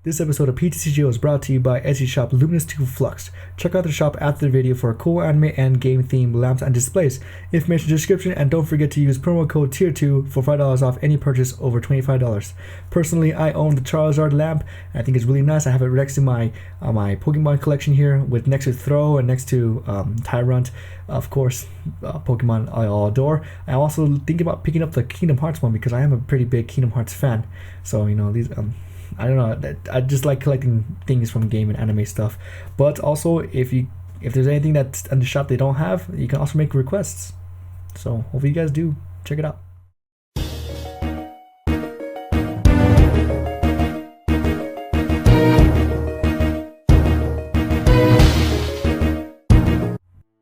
This episode of PTCGO is brought to you by Etsy shop Luminous2 Flux. Check out the shop after the video for cool anime and game themed lamps and displays. Information in the description, and don't forget to use promo code Tier2 for $5 off any purchase over $25. Personally, I own the Charizard lamp. I think it's really nice. I have it next to my Pokemon collection here, with next to Throw and next to Tyrant. Of course, Pokemon I all adore. I also think about picking up the Kingdom Hearts one because I am a pretty big Kingdom Hearts fan. So these I don't know, I just like collecting things from game and anime stuff. But also, if there's anything that's in the shop they don't have, you can also make requests. So hopefully you guys do check it out.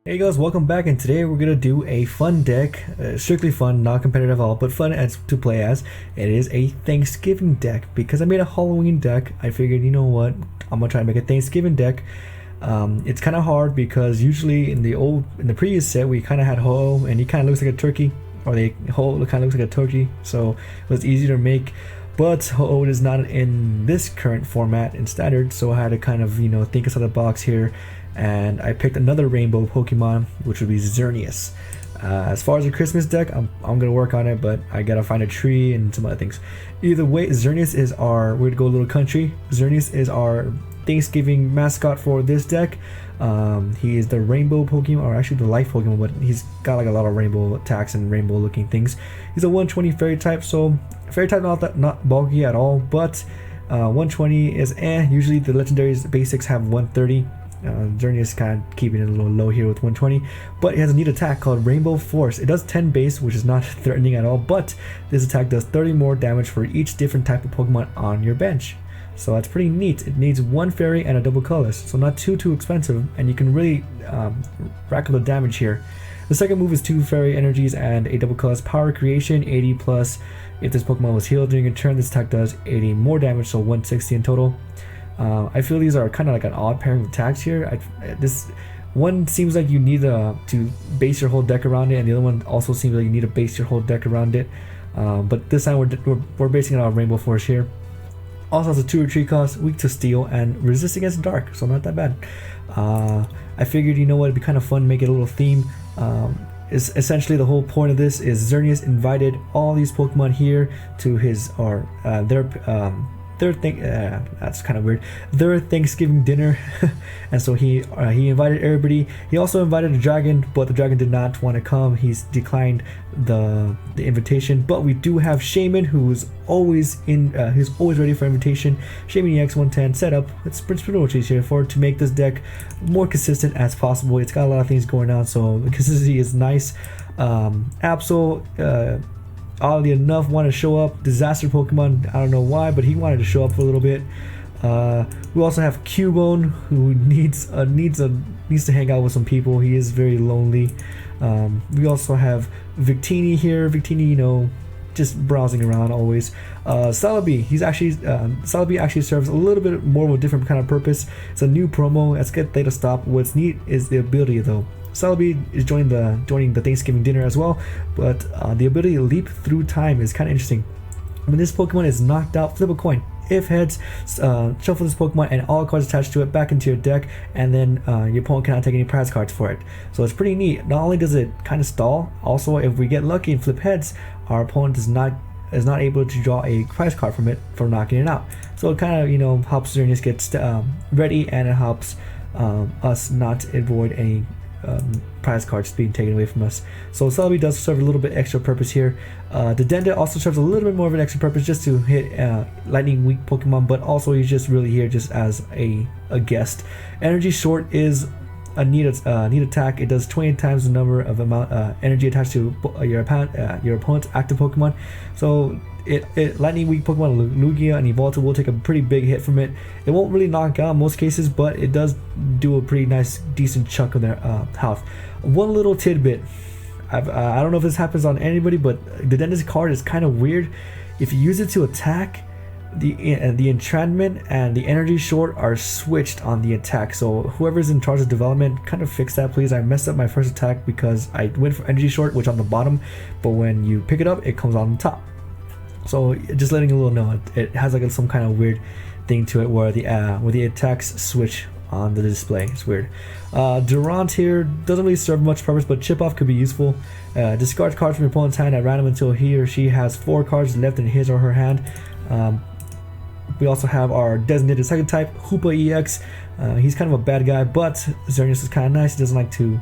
Hey guys, welcome back, and today we're gonna do a fun deck, strictly fun, not competitive at all, but fun as to play as. It is a Thanksgiving deck. Because I made a Halloween deck, I figured, you know what, I'm gonna try to make a Thanksgiving deck. It's kind of hard because usually in the previous set we kind of had Ho, and he kind of looks like a turkey, or the Ho kind of looks like a turkey, so it was easier to make. But Ho is not in this current format in standard, so I had to kind of think outside the box here. And I picked another rainbow Pokemon, which would be Xerneas. As far as the Christmas deck, I'm gonna work on it, but I gotta find a tree and some other things. Either way, Xerneas is we're gonna go a little country. Xerneas is our Thanksgiving mascot for this deck. He is the rainbow Pokemon, or actually the life Pokemon, but he's got like a lot of rainbow attacks and rainbow looking things. He's a 120 fairy type, so fairy type not bulky at all, but 120 is usually the legendaries basics have 130. Xerneas kind of keeping it a little low here with 120, but it has a neat attack called Rainbow Force. It does 10 base, which is not threatening at all, but this attack does 30 more damage for each different type of Pokemon on your bench. So that's pretty neat. It needs one fairy and a double colorless, so not too expensive, and you can really rack up the damage here. The second move is 2 fairy energies and a double colorless power creation, 80 plus. If this Pokemon was healed during a turn, this attack does 80 more damage, so 160 in total. I feel these are kind of like an odd pairing of attacks here. This one seems like you need to base your whole deck around it, and the other one also seems like you need to base your whole deck around it. But this time we're basing it on Rainbow Force here. Also has a 2 retreat cost, weak to steel, and resist against dark, so not that bad. I figured, you know what, it'd be kind of fun to make it a little theme. Is essentially the whole point of this is Xerneas invited all these Pokemon here to his that's kind of weird, their Thanksgiving dinner. And so he invited everybody. He also invited a dragon, but the dragon did not want to come. He's declined the invitation. But we do have Shaman, who's always ready for invitation. Shaman EX 110 setup. It's pretty much what he's here for, to make this deck more consistent as possible. It's got a lot of things going on, so the consistency is nice. Absol, oddly enough, wanted to show up. Disaster Pokemon, I don't know why, but he wanted to show up for a little bit. We also have Cubone, who needs to hang out with some people. He is very lonely. We also have Victini here. Victini, just browsing around always. Celebi, Celebi actually serves a little bit more of a different kind of purpose. It's a new promo. Let's get Theta Stop. What's neat is the ability though. Celebi is joining the Thanksgiving dinner as well, but the ability to leap through time is kind of interesting. When this Pokemon is knocked out, flip a coin. If heads, shuffle this Pokemon and all cards attached to it back into your deck, and then your opponent cannot take any prize cards for it. So it's pretty neat. Not only does it kind of stall, also if we get lucky and flip heads, our opponent is not able to draw a prize card from it for knocking it out. So it kind of helps Xerneas get ready, and it helps us not avoid any prize cards being taken away from us. So Celebi does serve a little bit extra purpose here. The Diantha also serves a little bit more of an extra purpose, just to hit lightning weak Pokemon, but also he's just really here just as a guest. Energy Short is a neat attack. It does 20 times the number of energy attached to your opponent's active Pokemon. So it lightning weak Pokemon Lugia and Evolta will take a pretty big hit from it. It won't really knock out in most cases, but it does do a pretty nice decent chunk of their health. One little tidbit, I don't know if this happens on anybody, but the Diantha's card is kind of weird. If you use it to attack, the enchantment and the energy short are switched on the attack. So whoever's in charge of development, kind of fix that please. I messed up my first attack because I went for energy short, which on the bottom, but when you pick it up, it comes on the top. So just letting you a little know, it has like some kind of weird thing to it where the attacks switch on the display. It's weird. Durant here doesn't really serve much purpose, but chip off could be useful. Discard cards from your opponent's hand at random until he or she has 4 cards left in his or her hand. We also have our designated second type, Hoopa EX. He's kind of a bad guy, but Xerneas is kind of nice. He doesn't like to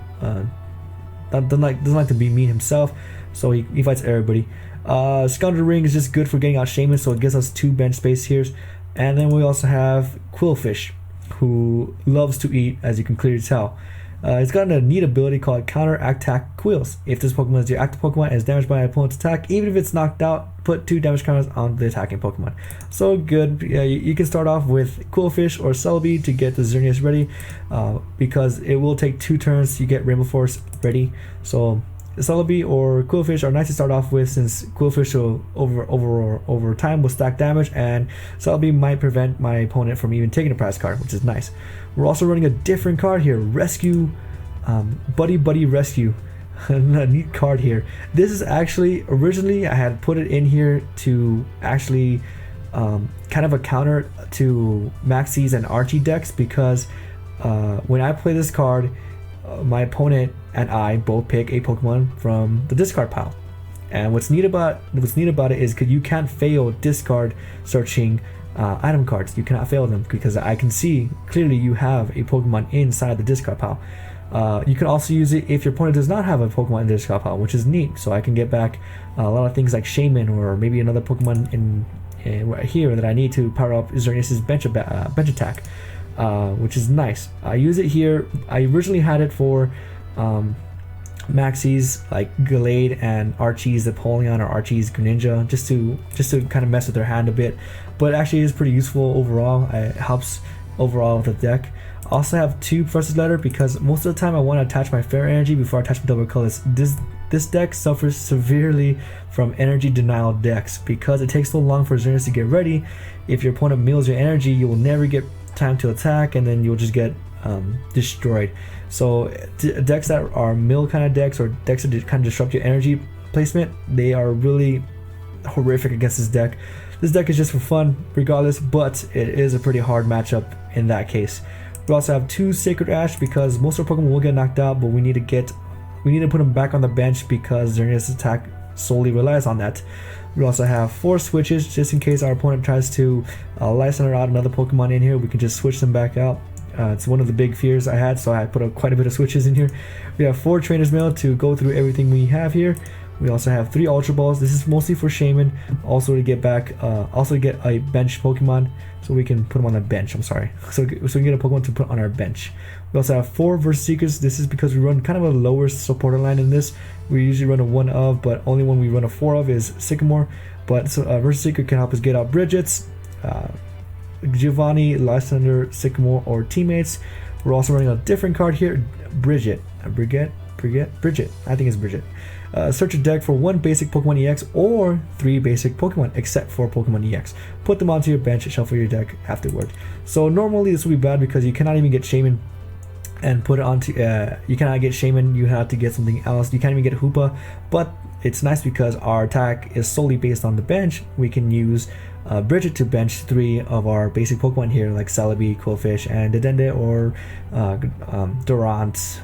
doesn't like to be mean himself, so he fights everybody. Scoundrel Ring is just good for getting out Shaman, so it gives us 2 bench space here. And then we also have Quillfish, who loves to eat, as you can clearly tell. It's got a neat ability called Counter Attack Quills. If this Pokemon is your active Pokemon and is damaged by an opponent's attack, even if it's knocked out, put 2 damage counters on the attacking Pokemon. So good. You can start off with Quillfish or Celebi to get the Xerneas ready, because it will take 2 turns to get Rainbow Force ready. So Celebi or Quillfish are nice to start off with, since Quillfish will over time will stack damage, and Celebi might prevent my opponent from even taking a prize card, which is nice. We're also running a different card here, Rescue, Buddy Rescue. A neat card here. This is actually, originally I had put it in here to actually kind of a counter to Maxie's and Archie decks, because when I play this card, my opponent and I both pick a Pokemon from the discard pile. And what's neat about it is you can't fail discard searching item cards. You cannot fail them, because I can see clearly you have a Pokemon inside the discard pile. You can also use it if your opponent does not have a Pokemon in the discard pile, which is neat. So I can get back a lot of things like Shaman, or maybe another Pokemon in right here that I need to power up Xerneas' bench attack, which is nice. I use it here. I originally had it for Maxie's, like Gallade, and Archie's Apollyon or Archie's Greninja, just to kind of mess with their hand a bit. But actually it is pretty useful overall. It helps overall with the deck. I also have 2 Professor's Letter, because most of the time I want to attach my Fair Energy before I attach my Double Colors. This deck suffers severely from energy denial decks, because it takes so long for Xerneas to get ready. If your opponent mills your energy, you will never get time to attack, and then you'll just get destroyed. So decks that are mill kind of decks, or decks that kind of disrupt your energy placement, they are really horrific against this deck. This deck is just for fun regardless, but it is a pretty hard matchup in that case. We also have 2 Sacred Ash, because most of our Pokemon will get knocked out, but we need to put them back on the bench, because Xerneas' attack solely relies on that. We also have 4 switches, just in case our opponent tries to Lysander out another Pokemon in here. We can just switch them back out. It's one of the big fears I had, so I put quite a bit of switches in here. We have 4 Trainer's Mail to go through everything we have here. We also have 3 Ultra Balls. This is mostly for Shaman, also to get back, also to get a bench Pokemon, so we can put them on the bench. I'm sorry, so we can get a Pokemon to put on our bench. We also have 4 Versus Seekers. This is because we run kind of a lower supporter line in this. We usually run a 1 of, but only one we run a 4 of is Sycamore. But Versus Seeker can help us get out Bridget's, Giovanni, Lysander, Sycamore, or teammates. We're also running a different card here, Bridget. Bridget. I think it's Bridget. Search a deck for 1 basic Pokemon EX or 3 basic Pokemon, except for Pokemon EX. Put them onto your bench, shuffle your deck afterward. So normally this would be bad, because you cannot even get Shaman and put it onto. You cannot get Shaman. You have to get something else. You can't even get Hoopa. But it's nice because our attack is solely based on the bench. We can use Bridget to bench 3 of our basic Pokemon here, like Celebi, Quillfish, and Dedenne, or Durant,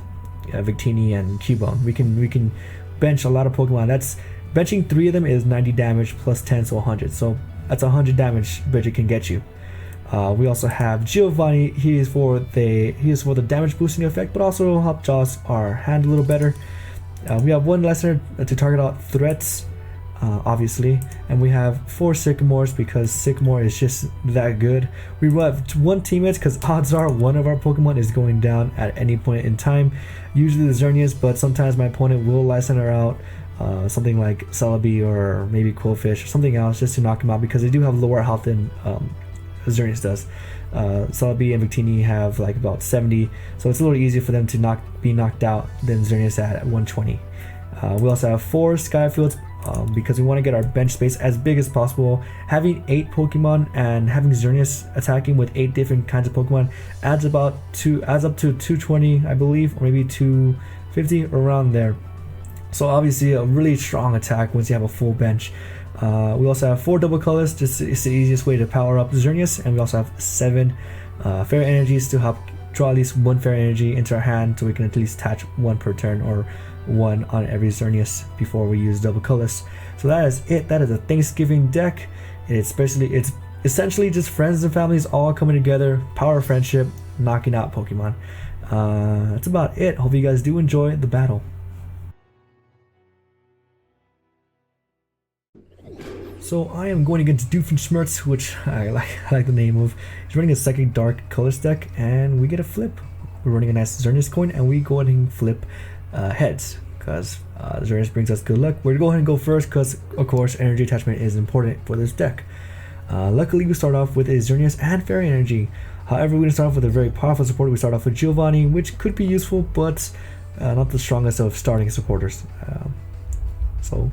Victini, and Cubone. We can bench a lot of Pokemon. That's benching 3 of them is 90 damage plus 10, so 100. So that's 100 damage Bridget can get you. We also have Giovanni. He is for the damage boosting effect, but also help jaws our hand a little better. We have 1 Lesser to target out threats, obviously, and we have 4 Sycamores, because Sycamore is just that good. We have 1 Teammates, because odds are one of our Pokemon is going down at any point in time. Usually the Xerneas, but sometimes my opponent will Lysander out something like Celebi or maybe Quillfish or something else, just to knock him out, because they do have lower health than Xerneas does. Celebi and Victini have like about 70, so it's a little easier for them to be knocked out than Xerneas at 120. We also have 4 Skyfields, because we want to get our bench space as big as possible. Having 8 Pokemon and having Xerneas attacking with 8 different kinds of Pokemon adds up to 220, I believe, or maybe 250, around there. So obviously a really strong attack once you have a full bench. We also have 4 double colors, just it's the easiest way to power up Xerneas, and we also have 7 fairy energies to help draw at least 1 fairy energy into our hand, so we can at least attach 1 per turn or 1 on every Xerneas before we use double colors. So that is it. That is a Thanksgiving deck. It's essentially just friends and families all coming together, power of friendship, knocking out Pokemon. That's about it. Hope you guys do enjoy the battle. So I am going against Doofenshmirtz, which I like the name of. He's running a second dark colors deck, and we get a flip. We're running a nice Xerneas coin, and we go ahead and flip heads, because Xerneas brings us good luck. We're going to go ahead and go first, because of course energy attachment is important for this deck. Luckily we start off with a Xerneas and Fairy Energy. However, we didn't start off with a very powerful supporter. We start off with Giovanni, which could be useful, but not the strongest of starting supporters. So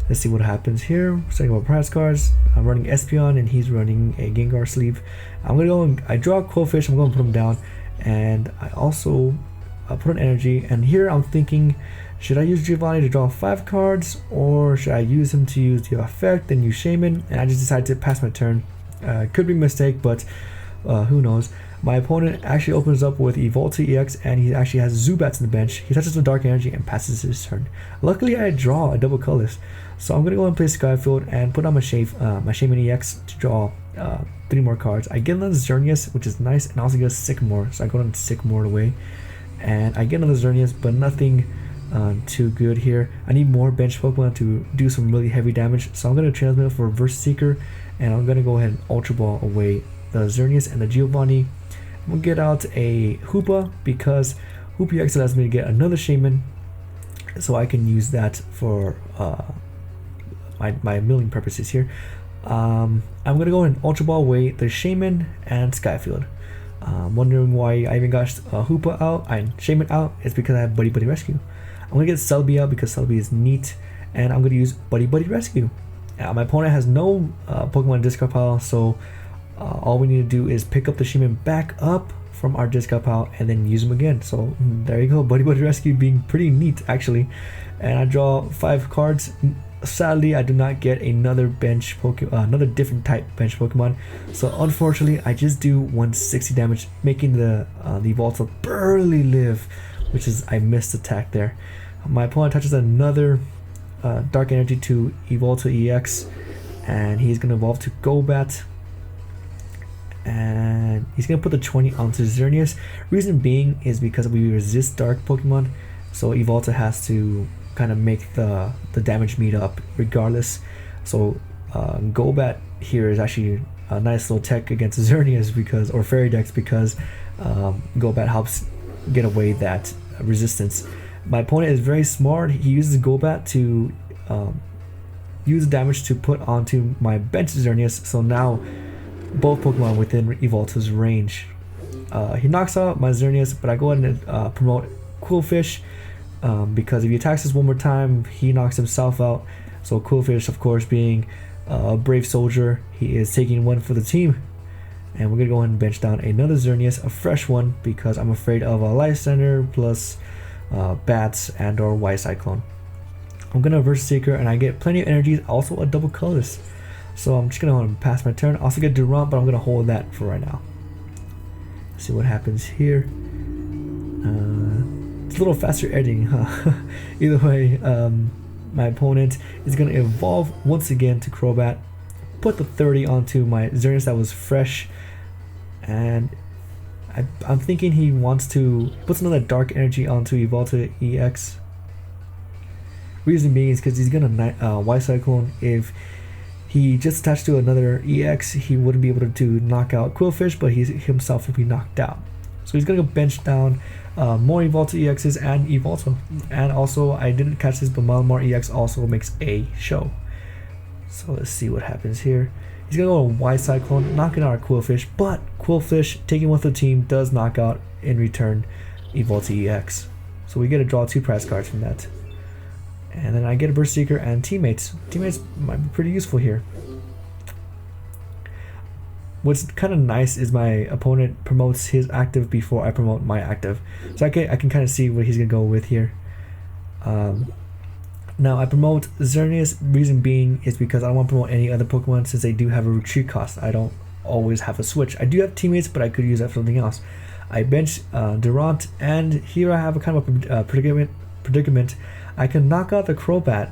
let's see what happens here. Starting with prize cards. I'm running Espeon and he's running a Gengar sleeve. I'm gonna go and I draw a Quillfish. I'm gonna put him down, and I also put an energy. And here I'm thinking, should I use Giovanni to draw 5 cards, or should I use him to use the effect and use Shaman? And I just decided to pass my turn. Could be a mistake, but who knows. My opponent actually opens up with Evolta EX, and he actually has Zubats in the bench. He touches the Dark Energy and passes his turn. Luckily, I draw a double colorless, so I'm going to go and play Skyfield and put on my Shaman EX to draw 3 more cards. I get another Xerneas, which is nice, and I also get a Sycamore, so I go on Sycamore away. And I get another Xerneas, but nothing too good here. I need more bench Pokemon to do some really heavy damage, so I'm going to transmit for Reverse Seeker, and I'm going to go ahead and Ultra Ball away the Xerneas and the Giovanni. We'll get out a Hoopa, because Hoopa EX allows me to get another Shaman, so I can use that for my milling purposes here. I'm going to go and Ultra Ball away the Shaman and Skyfield. Wondering why I even got Hoopa out and Shaman out. It's because I have Buddy Buddy Rescue. I'm going to get Celebi out because Celebi is neat, and I'm going to use Buddy Buddy Rescue. My opponent has no Pokemon discard pile, so all we need to do is pick up the Shaman back up from our discard pile and then use them again. So there you go, Buddy Buddy Rescue being pretty neat actually. And I draw 5 cards. Sadly, I do not get another bench Pokemon, another different type bench Pokemon. So unfortunately, I just do 160 damage, making the Evolta barely live, which is I missed attack there. My opponent touches another Dark Energy to Evolta EX, and he's gonna evolve to Golbat. And he's gonna put the 20 onto Xerneas. Reason being is because we resist dark Pokemon, so Evolta has to kind of make the damage meet up regardless. So Golbat here is actually a nice little tech against Xerneas, because, or Fairy Decks, because Golbat helps get away that resistance. My opponent is very smart. He uses Golbat to use damage to put onto my bench Xerneas, so now both Pokemon within Evolta's range. He knocks out my Xerneas, but I go ahead and promote Quillfish, because if he attacks us one more time, he knocks himself out. So Quillfish, of course, being a brave soldier, he is taking 1 for the team. And we're going to go ahead and bench down another Xerneas, a fresh one, because I'm afraid of a Life Center plus Bats and or White Cyclone. I'm going to Reverse Seeker, and I get plenty of energies, also a double colorless. So I'm just going to pass my turn. I also get Durant, but I'm going to hold that for right now. See what happens here. It's a little faster editing, huh? Either way, my opponent is going to evolve once again to Crobat, put the 30 onto my Xerneas that was fresh, and I'm thinking he wants to put another Dark Energy onto Evolta EX. Reason being is because he's going to White Cyclone. If he just attached to another EX, he wouldn't be able to knock out Quillfish, but he himself would be knocked out. So he's going to bench down more Evolta EXs and Evolta. And also, I didn't catch this, but Malamar EX also makes a show. So let's see what happens here. He's going to go to White Cyclone, knocking out our Quillfish, but Quillfish, taking one for the team, does knock out, in return, Evolta EX. So we get to draw 2 prize cards from that. And then I get a Burst Seeker and Teammates. Teammates might be pretty useful here. What's kind of nice is my opponent promotes his active before I promote my active. So I can kind of see what he's going to go with here. Now I promote Xerneas, reason being is because I don't want to promote any other Pokemon since they do have a retreat cost. I don't always have a switch. I do have teammates, but I could use that for something else. I bench Durant, and here I have a kind of a predicament. I can knock out the Crobat,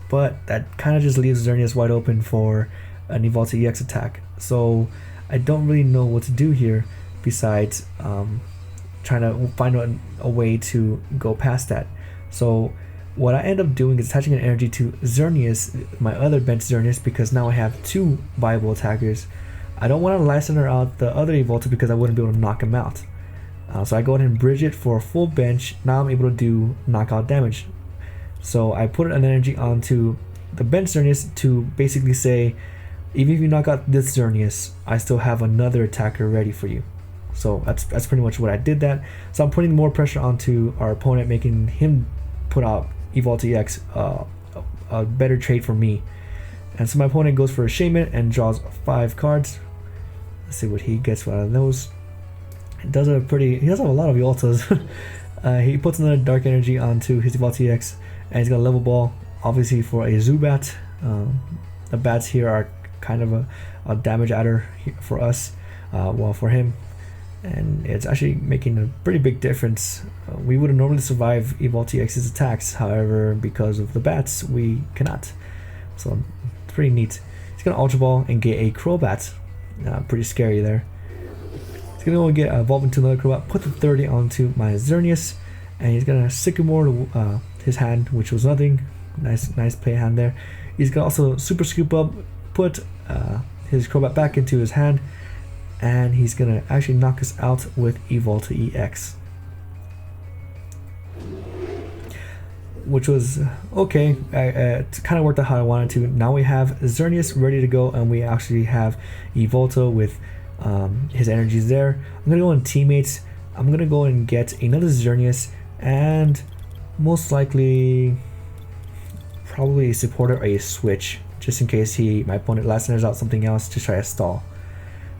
but that kind of just leaves Xerneas wide open for an Evolta EX attack. So I don't really know what to do here besides trying to find a way to go past that. So what I end up doing is attaching an energy to Xerneas, my other bench Xerneas, because now I have two viable attackers. I don't want to Lysander out the other Evolta because I wouldn't be able to knock him out. So I go ahead and bridge it for a full bench. Now I'm able to do knockout damage. So I put an energy onto the bench Xerneas to basically say, even if you knock out this Xerneas, I still have another attacker ready for you. So that's pretty much what I did that. So I'm putting more pressure onto our opponent, making him put out Evolta EX, a better trade for me. And so my opponent goes for a Shaman and draws 5 cards. Let's see what he gets out of those. He does have a lot of Evoltas. He puts another Dark Energy onto his Evolta EX, and he's got a level ball, obviously for a Zubat. The bats here are kind of a damage adder for us, well for him, and it's actually making a pretty big difference. We would have normally survived Evolta EX's attacks, however, because of the bats, we cannot. So it's pretty neat. He's gonna Ultra Ball and get a Crobat. Pretty scary there. He's gonna go get evolve into another Crobat, put the 30 onto my Xerneas, and he's gonna Sycamore his hand, which was nothing. Nice play hand there. He's gonna also Super Scoop up, put his Crobat back into his hand, and he's gonna actually knock us out with Evolta EX, which was okay. It kind of worked out how I wanted to. Now we have Xerneas ready to go, and we actually have Evolta with his energies there. I'm gonna go on teammates. I'm gonna go and get another Xerneas, and most likely probably a supporter or a switch, just in case my opponent last senders out something else to try to stall.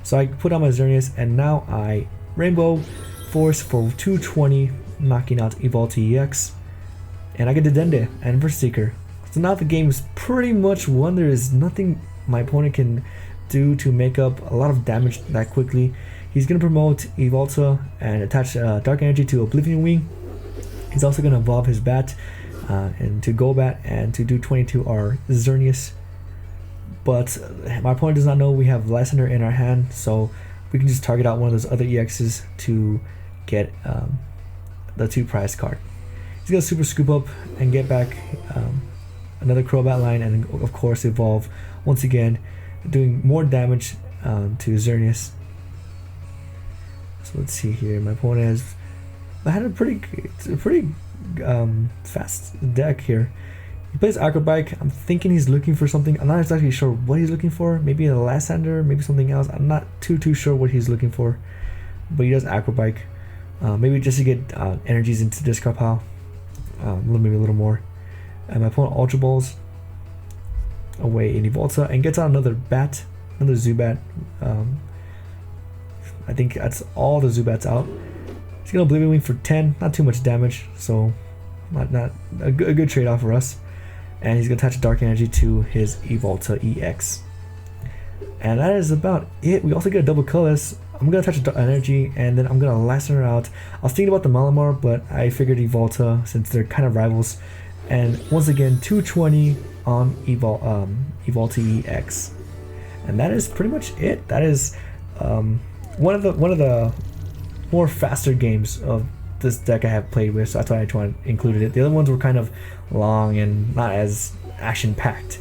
So I put on my Xerneas, and now I Rainbow Force for 220, knocking out Evolta EX, and I get Dedenne and Verseeker. So now the game is pretty much won. There is nothing my opponent can do to make up a lot of damage that quickly. He's going to promote Evolta and attach Dark Energy to Oblivion Wing. He's also going to evolve his bat and to Golbat, and to do 22 our Xerneas. But my opponent does not know we have Lysander in our hand, so we can just target out one of those other EXs to get the 2 prize card. He's going to Super Scoop up and get back another Crobat line, and of course evolve once again, doing more damage to Xerneas. So let's see here. My opponent had a pretty fast deck here. He plays Acrobike. I'm thinking he's looking for something. I'm not exactly sure what he's looking for. Maybe a Lysander, maybe something else. I'm not too sure what he's looking for. But he does Acrobike. Maybe just to get energies into this discard pile. Maybe a little more. And my opponent Ultra Balls away in Evolta and gets out another bat, another Zubat. I think that's all the Zubats out. He's gonna Oblivion Wing for 10, not too much damage, so not a good trade-off for us. And he's gonna attach Dark Energy to his Evolta EX. And that is about it. We also get a double colorless. I'm gonna attach energy, and then I'm gonna Lysander out. I was thinking about the Malamar, but I figured Evolta, since they're kind of rivals. And once again, 220 on Evolta EX. And that is pretty much it. That is one of the more faster games of this deck I have played with, so that's why I included it. The other ones were kind of long and not as action-packed.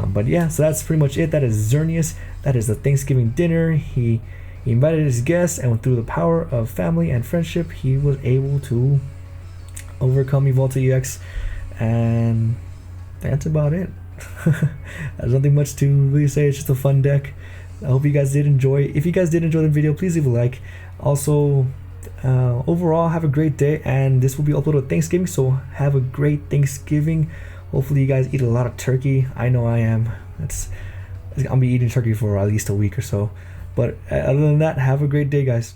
But yeah, so that's pretty much it. That is Xerneas. That is the Thanksgiving dinner. He invited his guests, and through the power of family and friendship, he was able to overcome Evolta EX, and that's about it. There's nothing much to really say. It's just a fun deck. I hope you guys did enjoy. If you guys did enjoy the video, please leave a like. Also, overall, have a great day, and this will be uploaded Thanksgiving, so have a great Thanksgiving. Hopefully you guys eat a lot of turkey. I know I am. I'll be eating turkey for at least a week or so. But other than that, have a great day, guys.